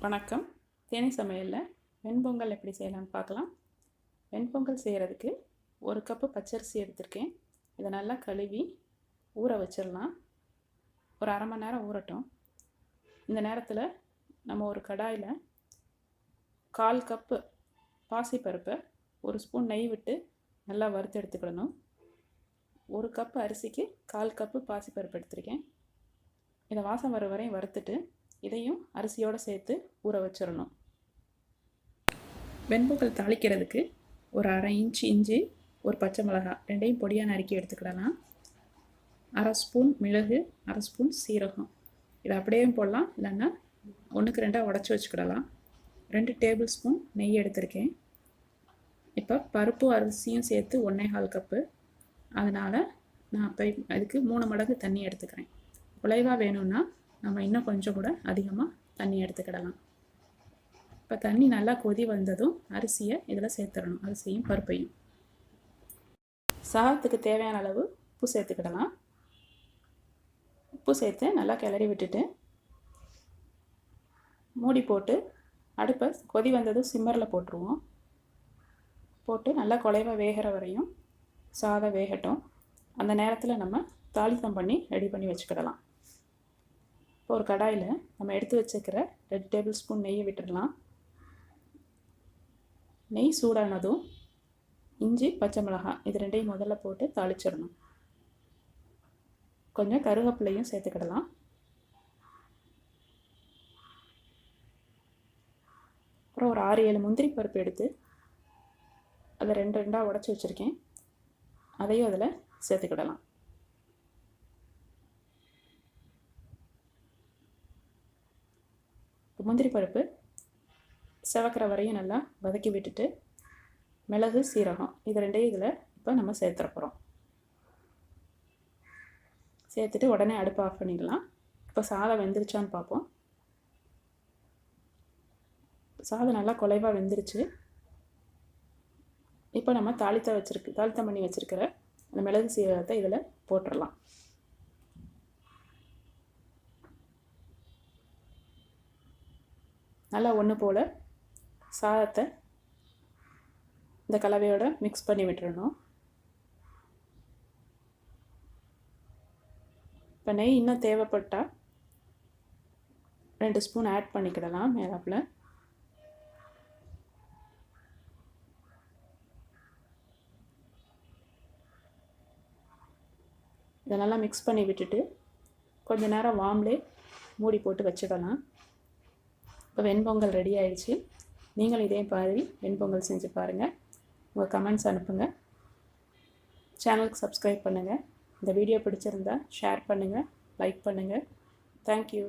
வணக்கம். தேனி சமையலில் வெண்பொங்கல் எப்படி செய்யலாம்னு பார்க்கலாம். வெண்பொங்கல் செய்கிறதுக்கு 1 கப்பு பச்சரிசி எடுத்திருக்கேன். இதை நல்லா கழுவி ஊற வச்சிடலாம். ஒரு அரை மணி நேரம் ஊறட்டும். இந்த நேரத்தில் நம்ம ஒரு கடாயில் 1/4 கப்பு பாசிப்பருப்பை 1 ஸ்பூன் நெய் விட்டு நல்லா வறுத்து எடுத்துக்கிடணும். 1 கப்பு அரிசிக்கு 1/4 கப்பு பாசிப்பருப்பு எடுத்திருக்கேன். இதை வாசம் வர வரையும் வறுத்துட்டு இதையும் அரிசியோடு சேர்த்து ஊற வச்சிடணும். வெண்பொங்கல் தாளிக்கிறதுக்கு ஒரு 1/2 இன்ச் இஞ்சி, ஒரு பச்சை மிளகாய் ரெண்டையும் பொடியாக நறுக்கி எடுத்துக்கிடலாம். 1/2 ஸ்பூன் மிளகு, 1/2 ஸ்பூன் சீரகம். இதை அப்படியே போடலாம், இல்லைன்னா 1க்கு 2 உடச்சி வச்சுக்கிடலாம். 2 டேபிள் ஸ்பூன் நெய் எடுத்திருக்கேன். இப்போ பருப்பு அரிசியும் சேர்த்து 1/4 கப்பு. அதனால் நான் இப்போ அதுக்கு 3 மடங்கு தண்ணி எடுத்துக்கிறேன். குலைவாக வேணும்னா நம்ம இன்னும் கொஞ்சம் கூட அதிகமாக தண்ணி எடுத்துக்கிடலாம். இப்போ தண்ணி நல்லா கொதி வந்ததும் அரிசியை இதில் சேர்த்துடணும், அரிசியும் பருப்பையும். சாதத்துக்கு தேவையான அளவு உப்பு சேர்த்துக்கிடலாம். உப்பு சேர்த்து நல்லா கிளறி விட்டுட்டு மூடி போட்டு அடுப்பை கொதி வந்ததும் சிம்மரில் போட்டுருவோம். போட்டு நல்லா குலைவாக வேகிற வரையும் சாதம் வேகட்டும். அந்த நேரத்தில் நம்ம தாளித்தம் பண்ணி ரெடி பண்ணி வச்சுக்கிடலாம். இப்போ ஒரு கடாயில் நம்ம எடுத்து வச்சுக்கிற 2 டேபிள் ஸ்பூன் நெய்யை விட்டுடலாம். நெய் சூடானதும் இஞ்சி, பச்சை மிளகாய் இது ரெண்டையும் முதல்ல போட்டு தாளிச்சிடணும். கொஞ்சம் கருவேப்பிலையும் சேர்த்துக்கிடலாம். அப்புறம் ஒரு 6-7 முந்திரி பருப்பு எடுத்து அதை 2 உடச்சி வச்சுருக்கேன். அதையும் அதில் சேர்த்துக்கிடலாம். முந்திரி பருப்பு செவக்கிற வரையும் நல்லா வதக்கி விட்டுட்டு மிளகு, சீரகம் இது ரெண்டையும் இதில் இப்போ நம்ம சேர்த்துற போகிறோம். சேர்த்துட்டு உடனே அடுப்பு ஆஃப் பண்ணிக்கலாம். இப்போ சாதம் வெந்துருச்சான்னு பார்ப்போம். சாதம் நல்லா குலைவாக வெந்துருச்சு. இப்போ நம்ம தாளித்தம் பண்ணி வச்சுருக்கிற அந்த மிளகு சீரகத்தை இதில் போட்டுடலாம். நல்லா ஒன்று போல் சாதத்தை இந்த கலவையோடு மிக்ஸ் பண்ணி விட்டுறணும். இப்போ நெய் இன்னும் தேவைப்பட்டால் 2 ஸ்பூன் ஆட் பண்ணிக்கிடலாம் மேலாப்பில். இதை நல்லா மிக்ஸ் பண்ணி விட்டுட்டு கொஞ்ச நேரம் வார்ம்லே மூடி போட்டு வச்சிடலாம். இப்போ வெண்பொங்கல் ரெடி ஆயிடுச்சு. நீங்களும் இதே மாதிரி வெண்பொங்கல் செஞ்சு பாருங்கள். உங்கள் கமெண்ட்ஸ் அனுப்புங்க. சேனலுக்கு சப்ஸ்கிரைப் பண்ணுங்கள். இந்த வீடியோ பிடிச்சிருந்தா ஷேர் பண்ணுங்கள், லைக் பண்ணுங்கள். தேங்க்யூ.